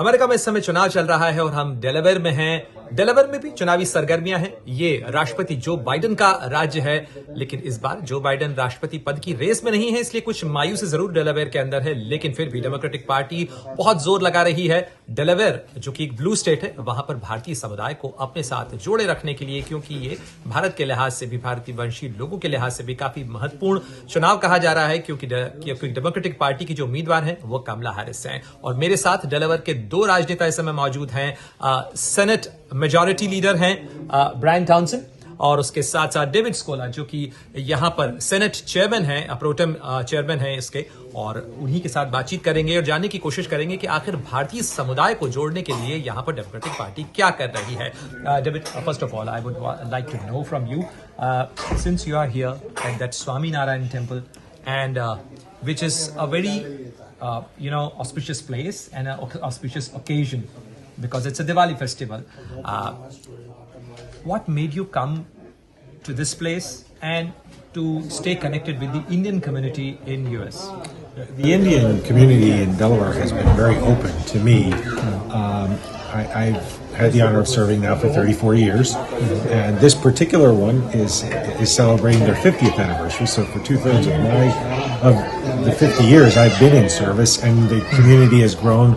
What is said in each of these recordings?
America में इस समय चुनाव चल रहा है और हम डेलावेयर में हैं। डेलावेयर में भी चुनावी सरगर्मियां हैं। ये राष्ट्रपति जो बाइडेन का राज्य है, लेकिन इस बार जो बाइडेन राष्ट्रपति पद की रेस में नहीं है, इसलिए कुछ मायूसी जरूर डेलावेयर के अंदर है। लेकिन फिर भी डेमोक्रेटिक पार्टी बहुत जोर लगा रही है। डेलावेयर जो कि एक ब्लू स्टेट है, वहां पर भारतीय समुदाय को अपने साथ जोड़े रखने के लिए, क्योंकि ये भारत के लिहाज से भी, भारतीय वंशी लोगों के लिहाज से भी काफी महत्वपूर्ण चुनाव कहा जा रहा है, क्योंकि डेमोक्रेटिक पार्टी की जो उम्मीदवार हैं वो कमला हैरिस हैं। और मेरे साथ डेलावेयर के दो राजनेता इस समय मौजूद हैं। सेनेट मेजॉरिटी लीडर हैं ब्रायन टाउनसन, और उसके साथ साथ डेविड स्कोला जो कि यहां पर सेनेट चेयरमैन हैं, प्रोटेम चेयरमैन हैं इसके, और उन्हीं के साथ बातचीत करेंगे और जानने की कोशिश करेंगे कि आखिर भारतीय समुदाय को जोड़ने के लिए यहां पर डेमोक्रेटिक पार्टी क्या कर रही है। David, first of all I would like to know from you, since you are here at that Swami Narayan temple and which is a very auspicious place and an auspicious occasion because it's a Diwali festival. What made you come to this place and to stay connected with the Indian community in US? The Indian community in Delaware has been very open to me. I've had the honor of serving now for 34 years, and this particular one is celebrating their 50th anniversary. So for 2/3 of the 50 years I've been in service, and the community has grown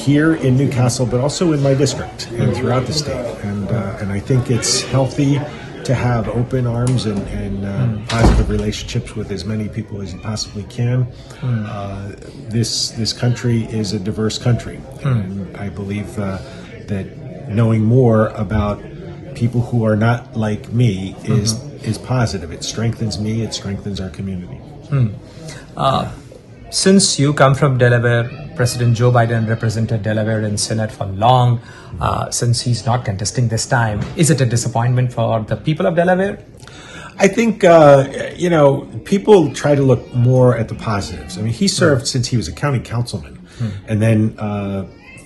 here in Newcastle, but also in my district and throughout the state. And I think it's healthy to have open arms and positive relationships with as many people as you possibly can. This country is a diverse country, and I believe that knowing more about people who are not like me is positive. It strengthens me. It strengthens our community. Since you come from Delaware, President Joe Biden represented Delaware in Senate for long. Since he's not contesting this time, is it a disappointment for the people of Delaware? I think, people try to look more at the positives. I mean, he served since he was a county councilman, and then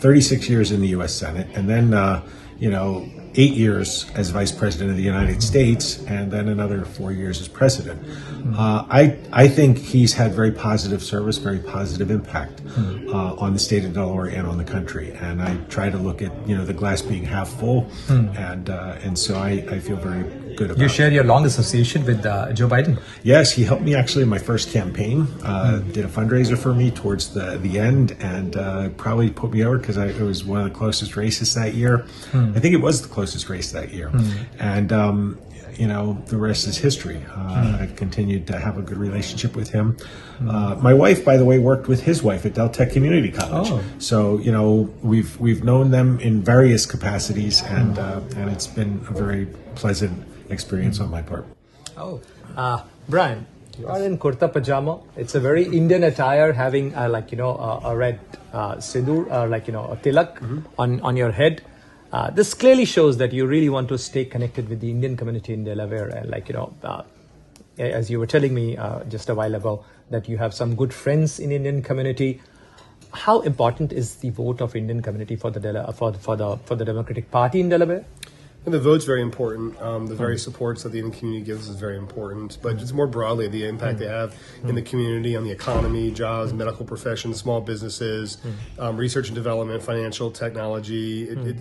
36 years in the U.S. Senate, and then, 8 years as Vice President of the United States, and then another 4 years as President. I think he's had very positive service, very positive impact on the state of Delaware and on the country. And I try to look at the glass being half full, and so I feel very good about it. You share your long association with Joe Biden. Yes, he helped me actually in my first campaign. Did a fundraiser for me towards the end, and probably put me over because it was one of the closest races that year. I think it was the closest race that year, and the rest is history. I've continued to have a good relationship with him. My wife, by the way, worked with his wife at Del Tech Community College. So we've known them in various capacities, and it's been a very pleasant experience on my part. Brian, you are in kurta pajama. It's a very Indian attire, having a red sindoor, a tilak on your head. This clearly shows that you really want to stay connected with the Indian community in Delaware, and as you were telling me just a while ago, that you have some good friends in Indian community. How important is the vote of Indian community for the Democratic Party in Delaware? And the vote's very important. The very supports that the Indian community gives is very important. But just more broadly, the impact they have in the community, on the economy, jobs, medical professions, small businesses, research and development, financial technology.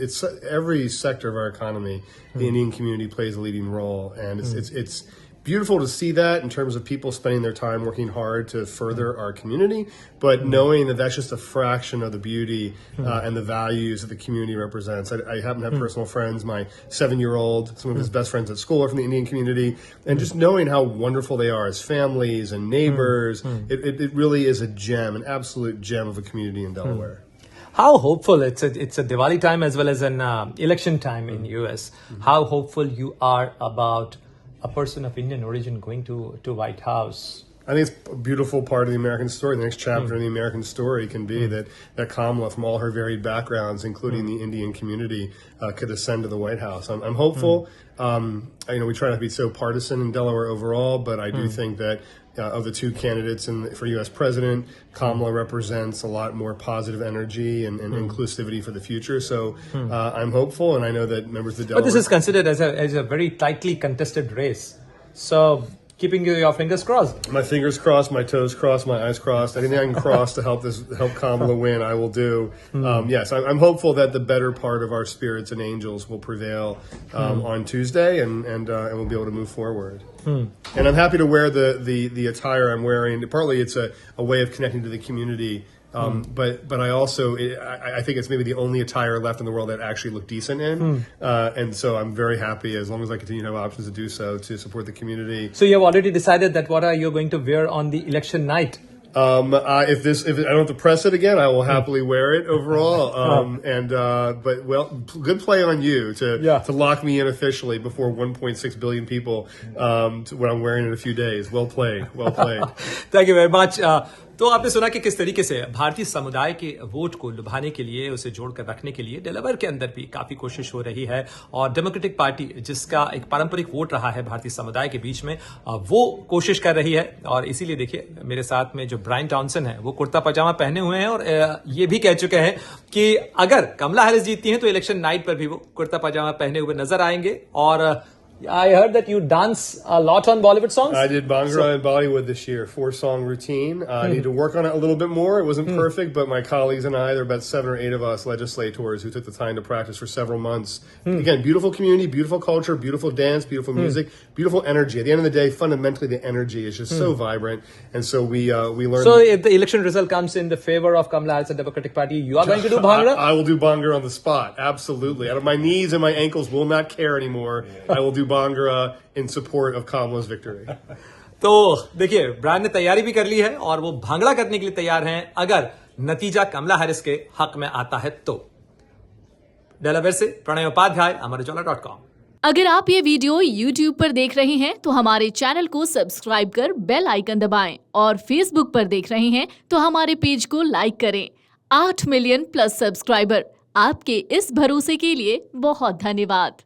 It's every sector of our economy. The Indian community plays a leading role, and it's beautiful to see that in terms of people spending their time working hard to further our community, but knowing that that's just a fraction of the beauty and the values that the community represents. I happen to have personal friends. My 7-year-old, some of his best friends at school are from the Indian community, and just knowing how wonderful they are as families and neighbors, it really is a gem, an absolute gem of a community in Delaware. How hopeful, it's a Diwali time as well as an election time in US. How hopeful you are about a person of Indian origin going to White House? I think it's a beautiful part of the American story. The next chapter in the American story can be that Kamala, from all her varied backgrounds, including the Indian community, could ascend to the White House. I'm hopeful. We try not to be so partisan in Delaware overall, but I do think that of the two candidates for U.S. president, Kamala represents a lot more positive energy and inclusivity for the future. So I'm hopeful, and I know that members of the Delaware... But this is considered as a very tightly contested race. So keeping your fingers crossed. My fingers crossed, my toes crossed, my eyes crossed. Anything I can cross to help Kamala win, I will do. Yes, I'm hopeful that the better part of our spirits and angels will prevail on Tuesday, and we'll be able to move forward. And I'm happy to wear the attire I'm wearing. Partly, it's a way of connecting to the community. But I also I think it's maybe the only attire left in the world that actually look decent in, and so I'm very happy as long as I continue to have options to do so to support the community. So you have already decided that what are you going to wear on the election night? If I don't have to press it again, I will happily wear it overall. But good play on you to lock me in officially before 1.6 billion people when I'm wearing it in a few days. Well played, well played. Thank you very much. तो आपने सुना कि किस तरीके से भारतीय समुदाय के वोट को लुभाने के लिए, उसे जोड़कर रखने के लिए डेलावेयर के अंदर भी काफी कोशिश हो रही है और डेमोक्रेटिक पार्टी जिसका एक पारंपरिक वोट रहा है भारतीय समुदाय के बीच में, वो कोशिश कर रही है। और इसीलिए देखिए मेरे साथ में जो ब्रायन टॉनसन है वो कुर्ता पजामा पहने हुए हैं और ये भी कह चुके हैं कि अगर कमला हैरिस जीतती हैं तो इलेक्शन नाइट पर भी वो कुर्ता पजामा पहने हुए नजर आएंगे। और I heard that you dance a lot on Bollywood songs. I did Bhangra in Bollywood this year, 4-song routine. I need to work on it a little bit more. It wasn't perfect, but my colleagues and I, there are about 7 or 8 of us legislators who took the time to practice for several months. Again, beautiful community, beautiful culture, beautiful dance, beautiful music, beautiful energy. At the end of the day, fundamentally, the energy is just so vibrant. And so we learned. So if the election result comes in the favor of Kamala Harris and Democratic Party, you are going to do Bhangra? I will do Bhangra on the spot. Absolutely. Out of my knees and my ankles will not care anymore. I will do Bhangra in support of Kamala's victory. तो देखिए Brian ने तैयारी भी कर ली है और वो भांगड़ा करने के लिए तैयार हैं अगर नतीजा कमला हैरिस के हक में आता है तो। डेलावेयर से प्रणय उपाध्याय, अमरउजाला.com। अगर आप ये वीडियो YouTube पर देख रहे हैं तो हमारे चैनल को सब्सक्राइब कर बेल आइकन दबाएं और Facebook पर देख रहे हैं तो हमारे पेज को लाइक करें। 8 मिलियन प्लस सब्सक्राइबर, आपके इस भरोसे के लिए बहुत धन्यवाद।